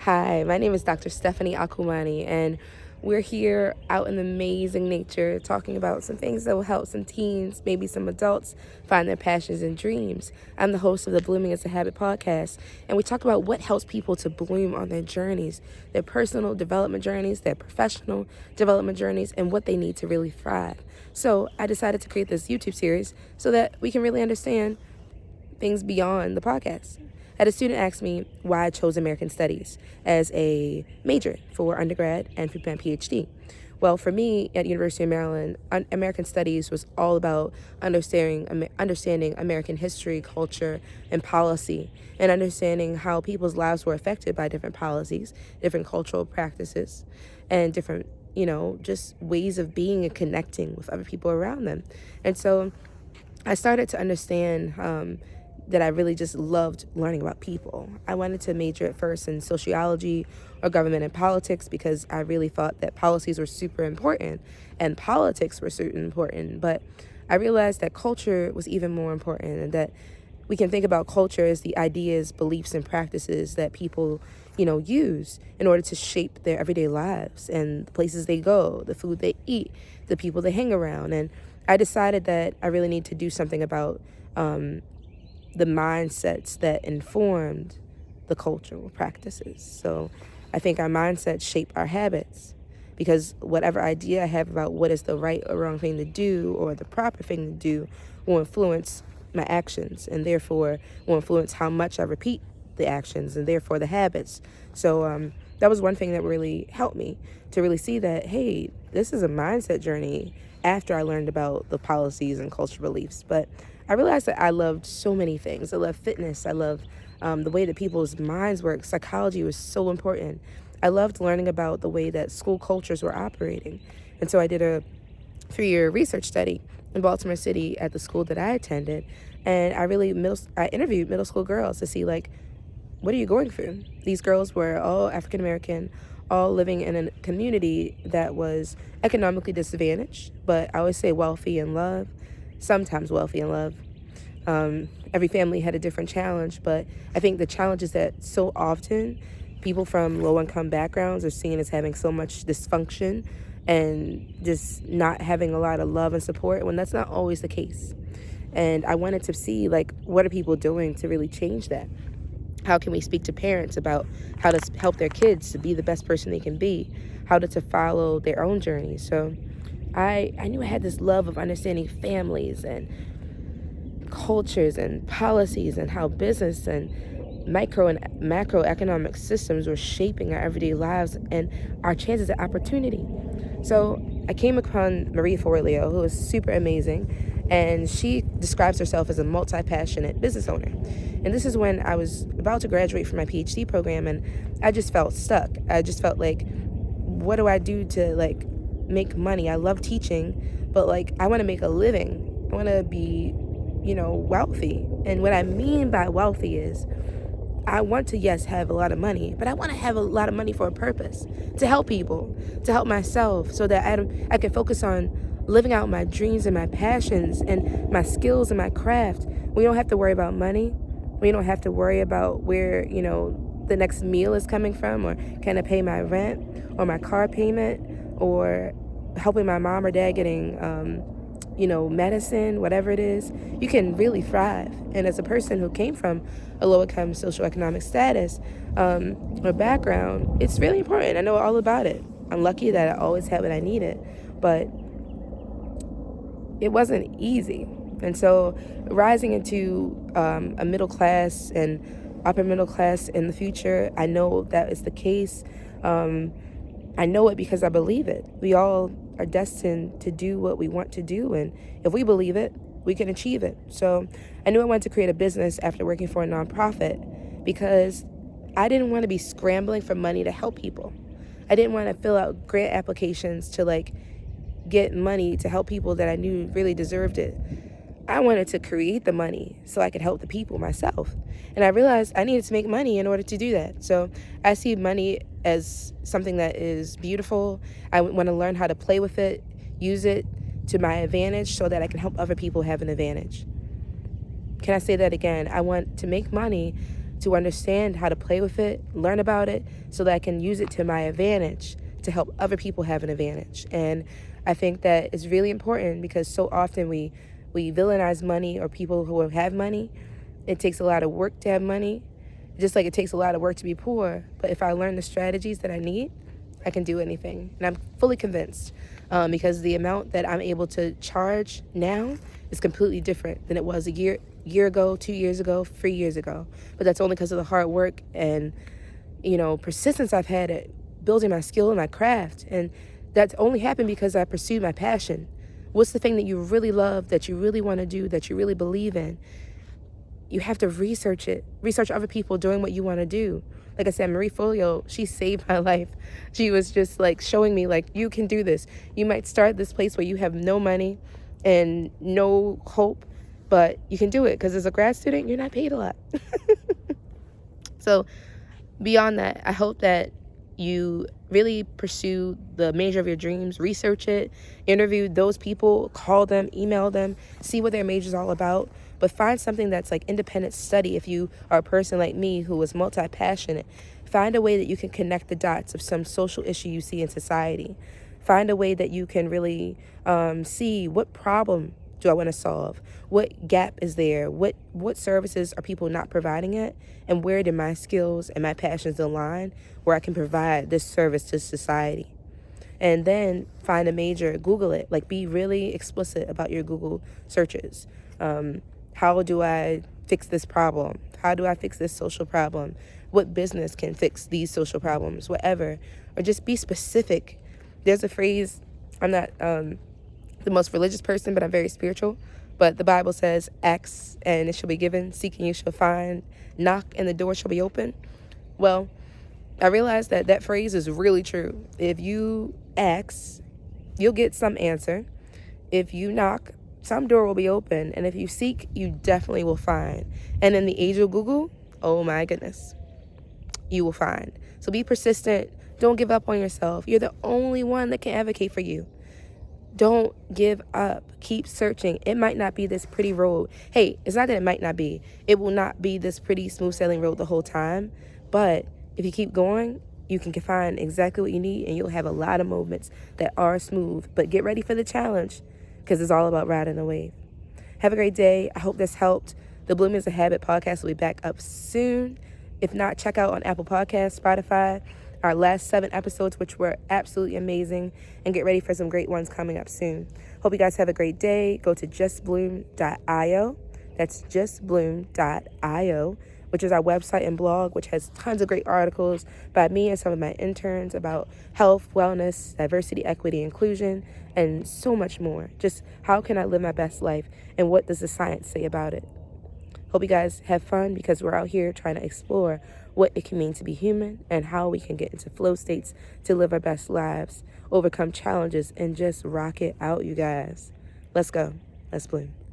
Hi, my name is Dr. Stephanie Akumani, and we're here out in the amazing nature talking about some things that will help some teens, maybe some adults, find their passions and dreams. I'm the host of the Blooming is a Habit podcast, and we talk about what helps people to bloom on their journeys, their personal development journeys, their professional development journeys, and what they need to really thrive. So I decided to create this YouTube series so that we can really understand things beyond the podcast. I had a student ask me why I chose American Studies as a major for undergrad and for my PhD. Well, for me at University of Maryland, American Studies was all about understanding American history, culture, and policy, and understanding how people's lives were affected by different policies, different cultural practices, and different, just ways of being and connecting with other people around them. And so I started to understand that I really just loved learning about people. I wanted to major at first in sociology or government and politics because I really thought that policies were super important and politics were super important. But I realized that culture was even more important, and that we can think about culture as the ideas, beliefs, and practices that people, use in order to shape their everyday lives and the places they go, the food they eat, the people they hang around. And I decided that I really need to do something about the mindsets that informed the cultural practices. So I think our mindsets shape our habits, because whatever idea I have about what is the right or wrong thing to do or the proper thing to do will influence my actions, and therefore will influence how much I repeat the actions and therefore the habits. So that was one thing that really helped me to really see that, hey, this is a mindset journey after I learned about the policies and cultural beliefs. But I realized that I loved so many things. I love fitness. I love the way that people's minds work. Psychology was so important. I loved learning about the way that school cultures were operating. And so I did a 3-year research study in Baltimore City at the school that I attended. And I interviewed middle school girls to see, what are you going through? These girls were all African American, all living in a community that was economically disadvantaged, but I always say wealthy in love, sometimes wealthy in love. Every family had a different challenge, but I think the challenge is that so often people from low-income backgrounds are seen as having so much dysfunction and just not having a lot of love and support, when that's not always the case. And I wanted to see, what are people doing to really change that? How can we speak to parents about how to help their kids to be the best person they can be, how to follow their own journey? So I knew I had this love of understanding families and cultures and policies and how business and micro and macroeconomic systems were shaping our everyday lives and our chances at opportunity. So I came upon Marie Forleo, who is super amazing, and she describes herself as a multi-passionate business owner. And this is when I was about to graduate from my PhD program, and I just felt stuck. I just felt like, what do I do to make money? I love teaching, but I want to make a living. I want to be, wealthy. And what I mean by wealthy is I want to, yes, have a lot of money, but I want to have a lot of money for a purpose, to help people, to help myself, so that I can focus on living out my dreams and my passions and my skills and my craft. We don't have to worry about money. We don't have to worry about where, the next meal is coming from, or can I pay my rent or my car payment, or helping my mom or dad getting, medicine, whatever it is. You can really thrive. And as a person who came from a low-income socioeconomic status or background, it's really important. I know all about it. I'm lucky that I always had what I needed, but it wasn't easy. And so rising into a middle class and upper middle class in the future, I know that is the case. I know it because I believe it. We all are destined to do what we want to do, and if we believe it, we can achieve it. So I knew I wanted to create a business after working for a nonprofit, because I didn't want to be scrambling for money to help people. I didn't want to fill out grant applications to get money to help people that I knew really deserved it. I wanted to create the money so I could help the people myself. And I realized I needed to make money in order to do that. So I see money as something that is beautiful. I want to learn how to play with it, use it to my advantage so that I can help other people have an advantage. Can I say that again? I want to make money to understand how to play with it, learn about it, so that I can use it to my advantage to help other people have an advantage. And I think that it's really important because so often we villainize money or people who have money. It takes a lot of work to have money, just like it takes a lot of work to be poor. But if I learn the strategies that I need, I can do anything. And I'm fully convinced because the amount that I'm able to charge now is completely different than it was a year ago, 2 years ago, 3 years ago. But that's only because of the hard work and, persistence I've had at building my skill and my craft. And that's only happened because I pursued my passion. What's the thing that you really love, that you really want to do, that you really believe in? You have to research it. Research other people doing what you want to do. Like I said, Marie Folio, she saved my life. She was just like showing me, like, you can do this. You might start this place where you have no money and no hope, but you can do it because as a grad student, you're not paid a lot. So beyond that, I hope that you really pursue the major of your dreams, research it, interview those people, call them, email them, see what their major is all about. But find something that's like independent study. If you are a person like me who is multi-passionate, find a way that you can connect the dots of some social issue you see in society. Find a way that you can really see what problem do I want to solve? What gap is there? What services are people not providing it? And where do my skills and my passions align where I can provide this service to society? And then find a major, Google it. Like, be really explicit about your Google searches. How do I fix this problem? How do I fix this social problem? What business can fix these social problems? Whatever. Or just be specific. There's a phrase, I'm not the most religious person, but I'm very spiritual. But the Bible says, ask and it shall be given, seek and you shall find, knock and the door shall be open. Well, I realized that phrase is really true. If you ask, you'll get some answer. If you knock, some door will be open. And if you seek, you definitely will find. And in the age of Google, oh my goodness, you will find. So be persistent. Don't give up on yourself. You're the only one that can advocate for you. Don't give up. Keep searching. It might not be this pretty road. Hey, it's not that it might not be. It will not be this pretty smooth sailing road the whole time. But if you keep going, you can find exactly what you need and you'll have a lot of moments that are smooth. But get ready for the challenge because it's all about riding the wave. Have a great day. I hope this helped. The Bloom is a Habit podcast will be back up soon. If not, check out on Apple Podcasts, Spotify, our last 7 episodes, which were absolutely amazing, and get ready for some great ones coming up soon. Hope you guys have a great day. Go to justbloom.io. That's justbloom.io, which is our website and blog, which has tons of great articles by me and some of my interns about health, wellness, diversity, equity, inclusion, and so much more. Just how can I live my best life, and what does the science say about it? Hope you guys have fun because we're out here trying to explore what it can mean to be human and how we can get into flow states to live our best lives, overcome challenges, and just rock it out, you guys. Let's go. Let's bloom.